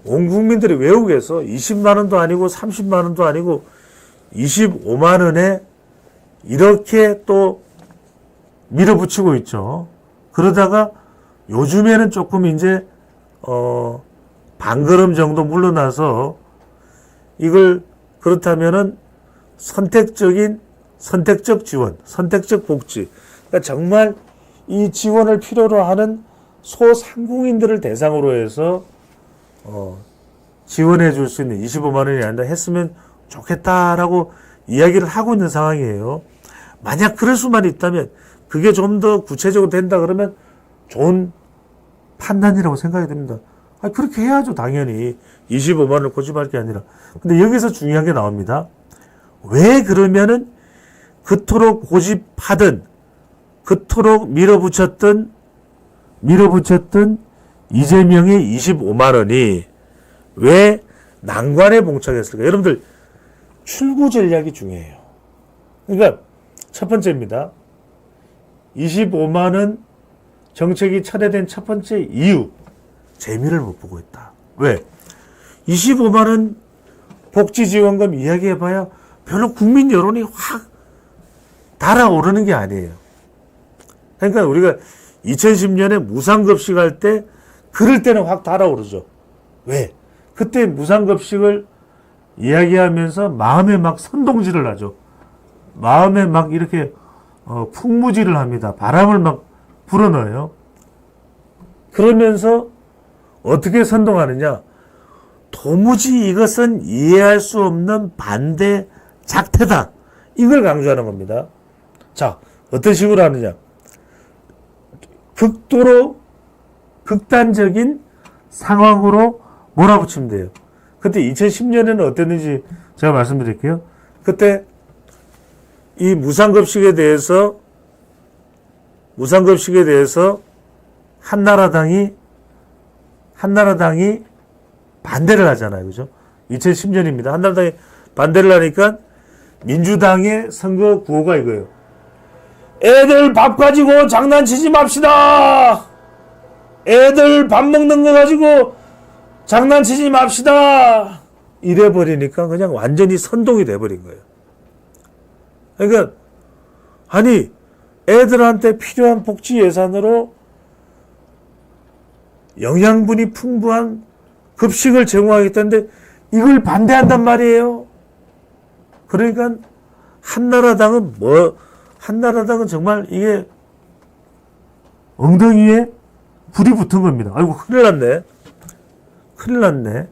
온 국민들이 외우겠어. 20만 원도 아니고 30만 원도 아니고 25만 원에 이렇게 또 밀어붙이고 있죠. 그러다가 요즘에는 조금 이제 반걸음 정도 물러나서 이걸 그렇다면은 선택적 지원, 선택적 복지. 그러니까 정말 이 지원을 필요로 하는 소상공인들을 대상으로 해서 지원해 줄 수 있는 25만 원이 아니라 했으면 좋겠다라고 이야기를 하고 있는 상황이에요. 만약 그럴 수만 있다면 그게 좀 더 구체적으로 된다 그러면 좋은 판단이라고 생각이 됩니다. 그렇게 해야죠, 당연히. 25만 원을 고집할 게 아니라. 근데 여기서 중요한 게 나옵니다. 왜 그러면은 그토록 고집하던, 그토록 밀어붙였던 이재명의 25만 원이 왜 난관에 봉착했을까? 여러분들, 출구 전략이 중요해요. 그러니까 첫 번째입니다. 25만 원 정책이 철회된 첫 번째 이유, 재미를 못 보고 있다. 왜? 25만 원 복지지원금 이야기해봐야 별로 국민 여론이 확 달아오르는 게 아니에요. 그러니까 우리가 2010년에 무상급식 할 때 그럴 때는 확 달아오르죠. 왜? 그때 무상급식을 이야기하면서 마음에 막 선동질을 하죠. 마음에 막 이렇게 풍무질을 합니다. 바람을 막 불어넣어요. 그러면서 어떻게 선동하느냐? 도무지 이것은 이해할 수 없는 반대 작태다. 이걸 강조하는 겁니다. 자, 어떤 식으로 하느냐? 극도로 극단적인 상황으로 몰아붙이면 돼요. 그때 2010년에는 어땠는지 제가 말씀드릴게요. 그때 이 무상급식에 대해서 한나라당이 반대를 하잖아요. 그죠? 2010년입니다. 한나라당이 반대를 하니까 민주당의 선거 구호가 이거예요. 애들 밥 가지고 장난치지 맙시다. 애들 밥 먹는 거 가지고 장난치지 맙시다. 이래버리니까 그냥 완전히 선동이 돼버린 거예요. 그러니까 아니 애들한테 필요한 복지 예산으로 영양분이 풍부한 급식을 제공하겠다는데 이걸 반대한단 말이에요. 그러니까 한나라당은 정말 이게 엉덩이에 불이 붙은 겁니다. 아이고 큰일 났네.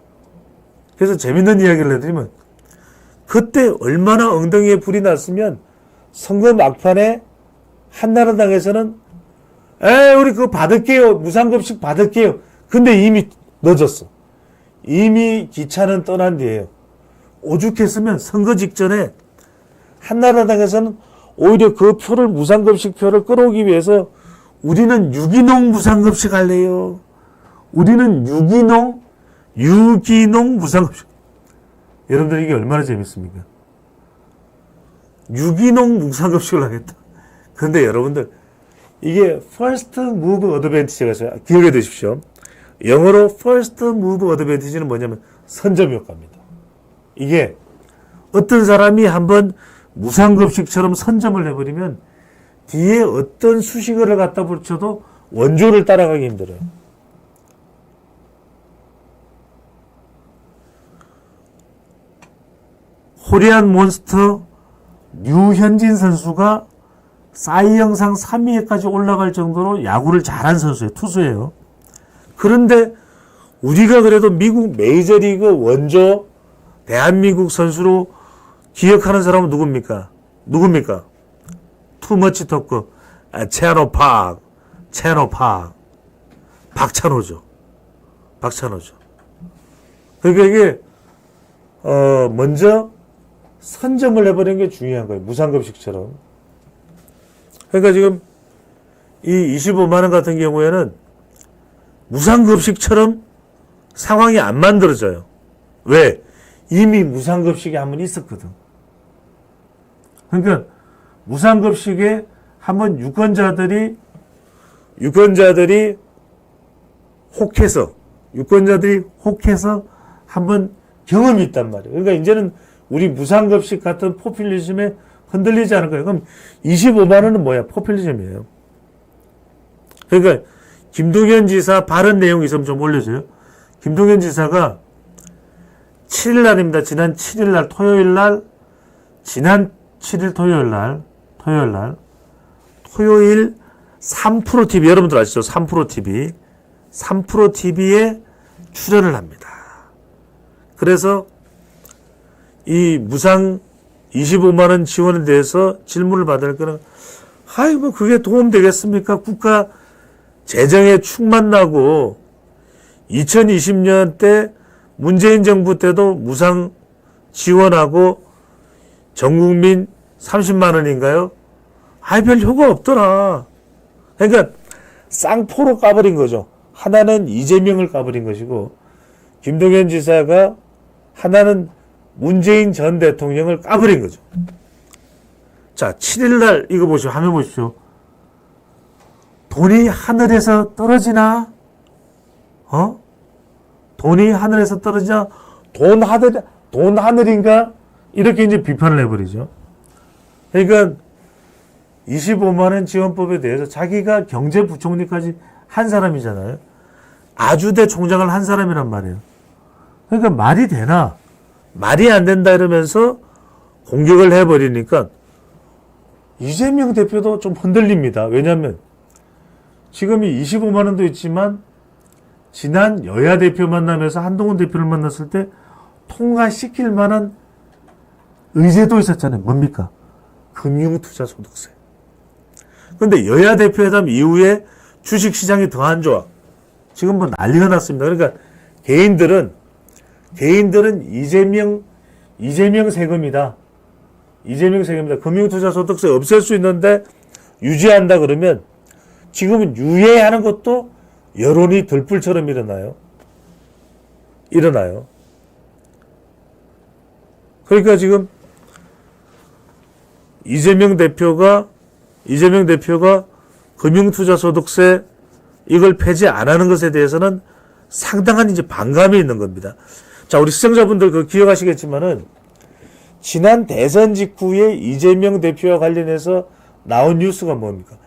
그래서 재밌는 이야기를 해드리면 그때 얼마나 엉덩이에 불이 났으면 선거 막판에 한나라당에서는 우리 그거 받을게요. 무상급식 받을게요. 근데 이미 늦었어. 이미 기차는 떠난 뒤에요. 오죽했으면 선거 직전에 한나라당에서는 오히려 그 표를 무상급식 표를 끌어오기 위해서 우리는 유기농 무상급식 할래요. 우리는 유기농 무상급식. 여러분들 이게 얼마나 재밌습니까? 유기농 무상급식을 하겠다. 그런데 여러분들 이게 first move advantage가 있어요. 기억해 두십시오. 영어로 first move advantage는 뭐냐면 선점 효과입니다. 이게 어떤 사람이 한번 무상급식처럼 선점을 해버리면 뒤에 어떤 수식어를 갖다 붙여도 원조를 따라가기 힘들어요. 코리안 몬스터 류현진 선수가 싸이 영상 3위에까지 올라갈 정도로 야구를 잘한 선수예요. 투수예요. 그런데 우리가 그래도 미국 메이저리그 원조 대한민국 선수로 기억하는 사람은 누굽니까? 투머치 토크 채노팍 박찬호죠. 그러니까 이게 먼저 선점을 해버리는 게 중요한 거예요. 무상급식처럼. 그러니까 지금 이 25만 원 같은 경우에는 무상급식처럼 상황이 안 만들어져요. 왜? 이미 무상급식이 한 번 있었거든. 그러니까 무상급식에 한번 유권자들이 혹해서 유권자들이 혹해서 한번 경험이 있단 말이에요. 그러니까 이제는 우리 무상급식 같은 포퓰리즘에 흔들리지 않을 거예요. 그럼 25만 원은 뭐야? 포퓰리즘이에요. 그러니까 김동연 지사 발언 내용이 있으면 좀 올려줘요. 김동연 지사가 7일 날입니다. 지난 7일 날 토요일 날 지난 7일 토요일 날 토요일 3프로TV 여러분들 아시죠? 3프로TV 3프로TV에 출연을 합니다. 그래서 이 무상 25만 원 지원에 대해서 질문을 받을 거는 아이 뭐 그게 도움 되겠습니까? 국가 재정에 축만 나고 2020년 때 문재인 정부 때도 무상 지원하고 전국민 30만 원인가요? 아이 별 효과 없더라. 그러니까 쌍포로 까버린 거죠. 하나는 이재명을 까버린 것이고 김동연 지사가 하나는 문재인 전 대통령을 까버린 거죠. 자, 7일날 이거 보시오. 화면 보십시오. 돈이 하늘에서 떨어지나? 돈이 하늘에서 떨어지나? 돈 하늘인가? 이렇게 이제 비판을 해버리죠. 그러니까 25만원 지원법에 대해서 자기가 경제부총리까지 한 사람이잖아요. 아주대 총장을 한 사람이란 말이에요. 그러니까 말이 되나? 말이 안 된다 이러면서 공격을 해버리니까 이재명 대표도 좀 흔들립니다. 왜냐하면 지금 이 25만 원도 있지만 지난 여야 대표 만나면서 한동훈 대표를 만났을 때 통과시킬 만한 의제도 있었잖아요. 뭡니까? 금융투자소득세. 그런데 여야 대표회담 이후에 주식시장이 더 안 좋아. 지금 뭐 난리가 났습니다. 그러니까 개인들은 이재명 세금이다. 이재명 세금이다. 금융투자소득세 없앨 수 있는데 유지한다 그러면 지금은 유예하는 것도 여론이 들불처럼 일어나요. 그러니까 지금 이재명 대표가 금융투자소득세 이걸 폐지 안 하는 것에 대해서는 상당한 이제 반감이 있는 겁니다. 자, 우리 시청자분들 그 기억하시겠지만은 지난 대선 직후에 이재명 대표와 관련해서 나온 뉴스가 뭡니까?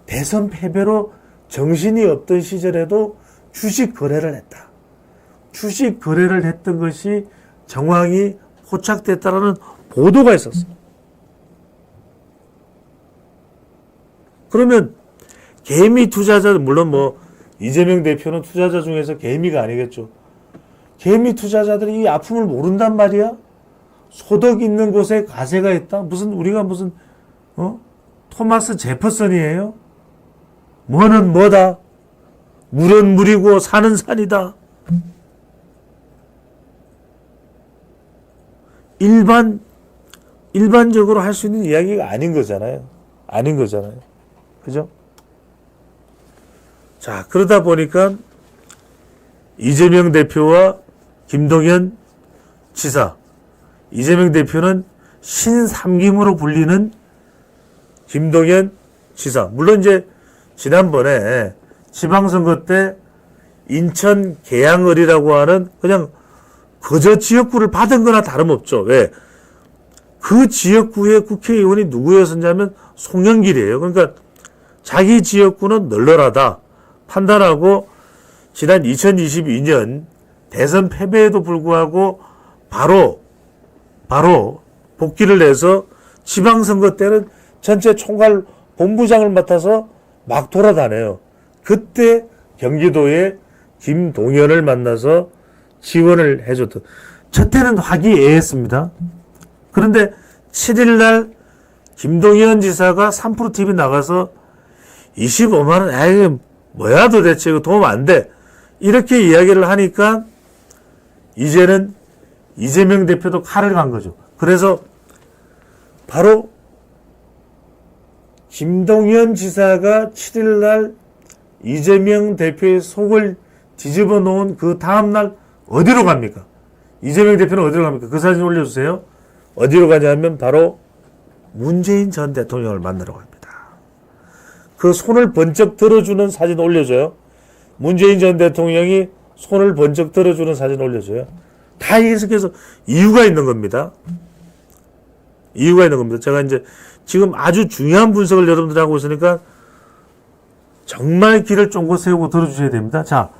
대선 패배로 정신이 없던 시절에도 주식 거래를 했다. 주식 거래를 했던 것이 정황이 포착됐다라는 보도가 있었어. 그러면 개미 투자자, 물론 뭐 이재명 대표는 투자자 중에서 개미가 아니겠죠. 개미 투자자들이 이 아픔을 모른단 말이야. 소득 있는 곳에 과세가 있다. 우리가 토마스 제퍼슨이에요? 뭐는 뭐다. 물은 물이고 산은 산이다. 일반적으로 할 수 있는 이야기가 아닌 거잖아요. 그죠? 자, 그러다 보니까 이재명 대표와 김동연 지사, 이재명 대표는 신삼김으로 불리는 김동연 지사. 물론 이제 지난번에 지방선거 때 인천 계양을이라고 하는 그냥 거저 지역구를 받은 거나 다름없죠. 왜? 그 지역구의 국회의원이 누구였었냐면 송영길이에요. 그러니까 자기 지역구는 널널하다 판단하고 지난 2022년 대선 패배에도 불구하고 바로 복귀를 해서 지방선거 때는 전체 총괄 본부장을 맡아서 막 돌아다녀요. 그때 경기도에 김동연을 만나서 지원을 해줬던. 저 때는 화기애애했습니다. 그런데 7일날 김동연 지사가 3프로TV 나가서 25만 원, 아이 뭐야 도대체 이거 도움 안 돼. 이렇게 이야기를 하니까 이제는 이재명 대표도 칼을 간 거죠. 그래서 바로 김동연 지사가 7일날 이재명 대표의 속을 뒤집어 놓은 그 다음날 어디로 갑니까? 이재명 대표는 어디로 갑니까? 그 사진 올려주세요. 어디로 가냐면 바로 문재인 전 대통령을 만나러 갑니다. 그 손을 번쩍 들어주는 사진 올려줘요. 문재인 전 대통령이 손을 번쩍 들어주는 사진 올려줘요. 다 계속해서 이유가 있는 겁니다. 이유가 있는 겁니다. 제가 이제 지금 아주 중요한 분석을 여러분들이 하고 있으니까 정말 귀를 쫑긋 세우고 들어주셔야 됩니다. 자,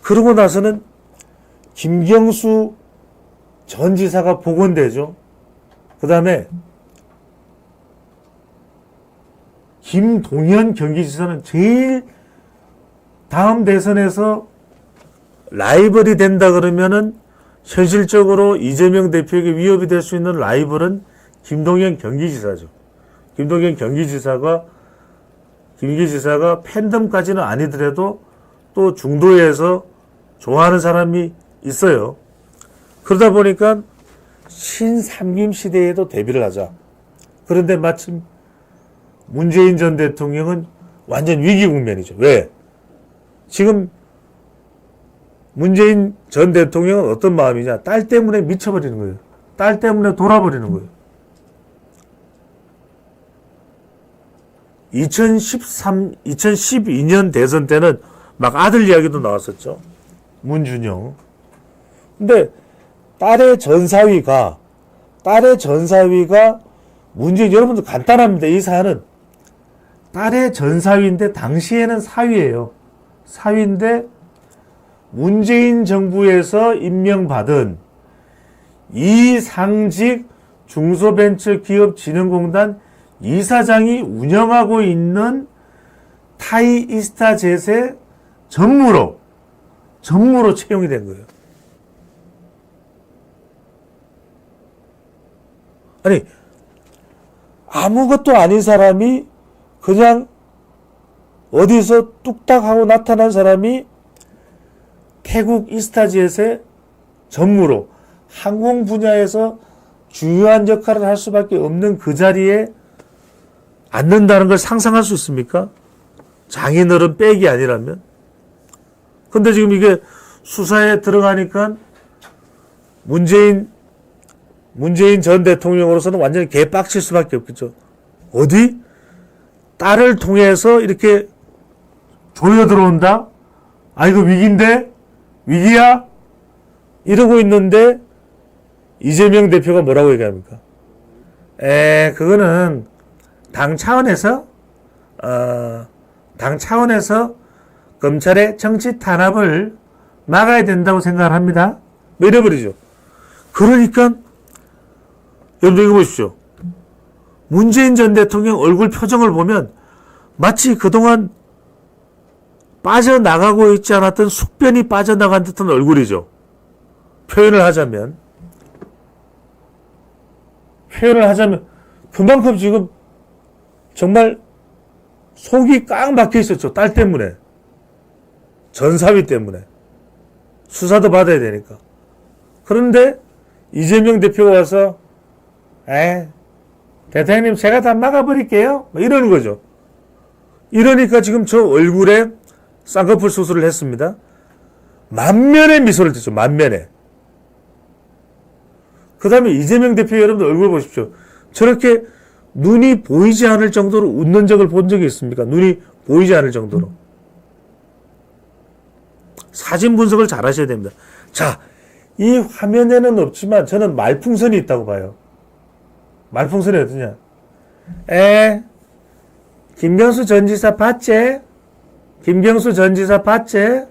그러고 나서는 김경수 전 지사가 복원되죠. 그 다음에 김동연 경기지사는 제일 다음 대선에서 라이벌이 된다 그러면은 현실적으로 이재명 대표에게 위협이 될 수 있는 라이벌은 김동연 경기지사죠. 김동연 경기지사가 팬덤까지는 아니더라도 또 중도에서 좋아하는 사람이 있어요. 그러다 보니까 신삼김 시대에도 대비를 하자. 그런데 마침 문재인 전 대통령은 완전 위기 국면이죠. 왜? 지금 문재인 전 대통령은 어떤 마음이냐? 딸 때문에 미쳐버리는 거예요. 딸 때문에 돌아버리는 거예요. 2012년 대선 때는 막 아들 이야기도 나왔었죠. 문준영. 근데 딸의 전사위가 문재인, 여러분들 간단합니다. 이 사안은 딸의 전사위인데 당시에는 사위예요. 사위인데 문재인 정부에서 임명받은 이상직 중소벤처기업진흥공단 이사장이 운영하고 있는 타이이스타젯의 전무로 채용이 된 거예요. 아니, 아무것도 아닌 사람이 그냥 어디서 뚝딱 하고 나타난 사람이 태국 이스타젯의 전무로 항공 분야에서 중요한 역할을 할 수밖에 없는 그 자리에 앉는다는 걸 상상할 수 있습니까? 장인어른 빽이 아니라면. 근데 지금 이게 수사에 들어가니까 문재인 전 대통령으로서는 완전히 개빡칠 수밖에 없겠죠. 어디? 딸을 통해서 이렇게 조여 들어온다? 아, 이거 위기인데? 위기야? 이러고 있는데 이재명 대표가 뭐라고 얘기합니까? 그거는 당 차원에서 검찰의 정치 탄압을 막아야 된다고 생각을 합니다. 뭐 이래버리죠. 그러니까 여러분 이거 보십시오. 문재인 전 대통령 얼굴 표정을 보면 마치 그동안 빠져나가고 있지 않았던 숙변이 빠져나간 듯한 얼굴이죠. 표현을 하자면 그만큼 지금 정말 속이 꽉 막혀 있었죠. 딸 때문에. 전사위 때문에. 수사도 받아야 되니까. 그런데 이재명 대표가 와서 대통령님 제가 다 막아버릴게요. 뭐 이러는 거죠. 이러니까 지금 저 얼굴에 쌍꺼풀 수술을 했습니다. 만면의 미소를 띠죠. 만면에. 그 다음에 이재명 대표 여러분들 얼굴 보십시오. 저렇게 눈이 보이지 않을 정도로 웃는 적을 본 적이 있습니까? 눈이 보이지 않을 정도로. 사진 분석을 잘 하셔야 됩니다. 자, 이 화면에는 없지만 저는 말풍선이 있다고 봐요. 말풍선이 어떠냐? 김경수 전 지사 봤지? 김경수 전 지사 봤지?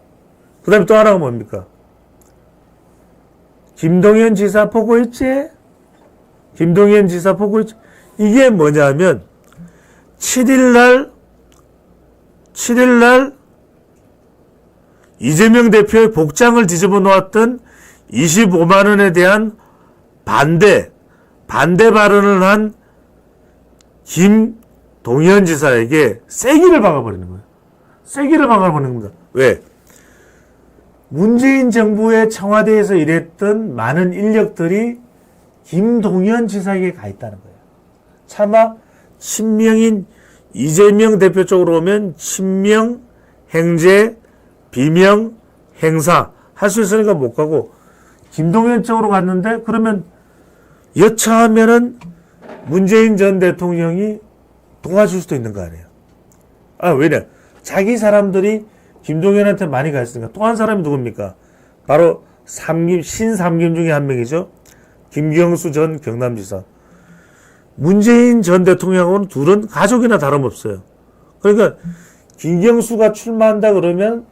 그 다음에 또 하나가 뭡니까? 김동연 지사 보고 있지? 김동연 지사 보고 있지? 이게 뭐냐면 7일날 이재명 대표의 복장을 뒤집어 놓았던 25만 원에 대한 반대 발언을 한 김동연 지사에게 세기를 박아버리는 거예요. 세기를 박아버리는 겁니다. 왜? 문재인 정부의 청와대에서 일했던 많은 인력들이 김동연 지사에게 가 있다는 거예요. 차마 친명인 이재명 대표 쪽으로 오면 친명, 행제, 비명, 행사 할 수 있으니까 못 가고 김동연 쪽으로 갔는데 그러면 여차하면은 문재인 전 대통령이 도와줄 수도 있는 거 아니에요. 왜냐? 자기 사람들이 김동연한테 많이 가 있으니까 또 한 사람이 누굽니까? 바로 신삼김 중에 한 명이죠. 김경수 전 경남지사. 문재인 전 대통령하고는 둘은 가족이나 다름없어요. 그러니까 김경수가 출마한다 그러면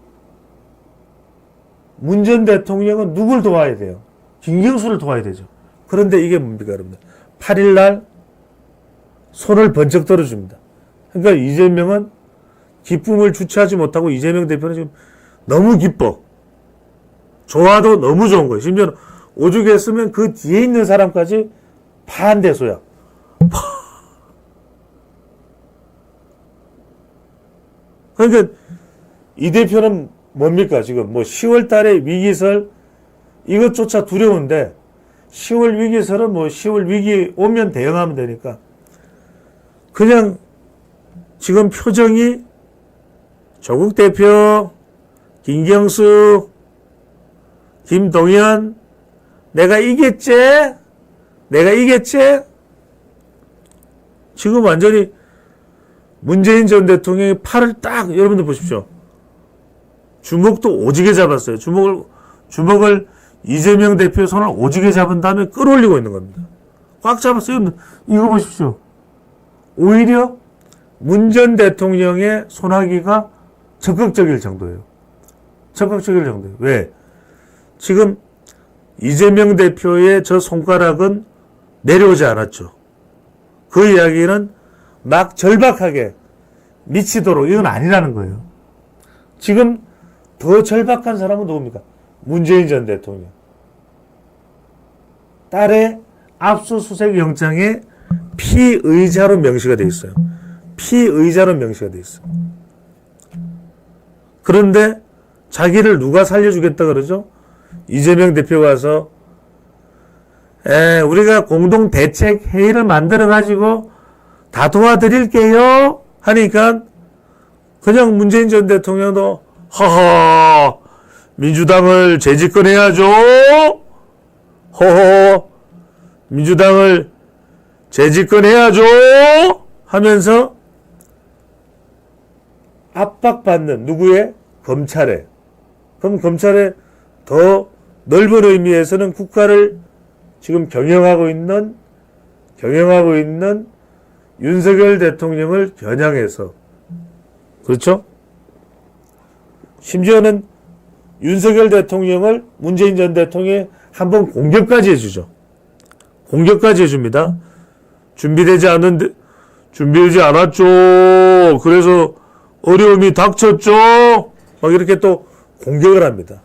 문 전 대통령은 누굴 도와야 돼요? 김경수를 도와야 되죠. 그런데 이게 뭡니까, 여러분들? 8일날 손을 번쩍 들어줍니다. 그러니까 이재명은 기쁨을 주체하지 못하고 이재명 대표는 지금 너무 기뻐. 좋아도 너무 좋은 거예요. 심지어는 오죽했으면 그 뒤에 있는 사람까지 반대소야. 그러니까 이 대표는 뭡니까? 지금 뭐 10월 달에 위기설 이것조차 두려운데 10월 위기설은 뭐 10월 위기 오면 대응하면 되니까 그냥 지금 표정이 조국 대표, 김경수, 김동연 내가 이겼지? 내가 이겼지? 지금 완전히 문재인 전 대통령이 팔을 딱 여러분들 보십시오. 주먹도 오지게 잡았어요. 주먹을 이재명 대표의 손을 오지게 잡은 다음에 끌어올리고 있는 겁니다. 꽉 잡았어요. 이거 보십시오. 오히려 문 전 대통령의 손아귀가 적극적일 정도예요. 적극적일 정도예요. 왜? 지금 이재명 대표의 저 손가락은 내려오지 않았죠. 그 이야기는 막 절박하게 미치도록 이건 아니라는 거예요. 지금 더 절박한 사람은 누굽니까? 문재인 전 대통령. 딸의 압수수색 영장에 피의자로 명시가 돼 있어요. 피의자로 명시가 돼 있어요. 그런데 자기를 누가 살려주겠다 그러죠? 이재명 대표가 와서 우리가 공동 대책 회의를 만들어 가지고 다 도와드릴게요 하니까 그냥 문재인 전 대통령도 허허 민주당을 재집권해야죠. 허허 민주당을 재집권해야죠 하면서 압박받는 누구의? 검찰에. 그럼 검찰에 더 넓은 의미에서는 국가를 지금 경영하고 있는 윤석열 대통령을 겨냥해서 그렇죠? 심지어는 윤석열 대통령을 문재인 전 대통령이 한번 공격까지 해주죠. 공격까지 해줍니다. 준비되지 않았죠. 그래서 어려움이 닥쳤죠. 막 이렇게 또 공격을 합니다.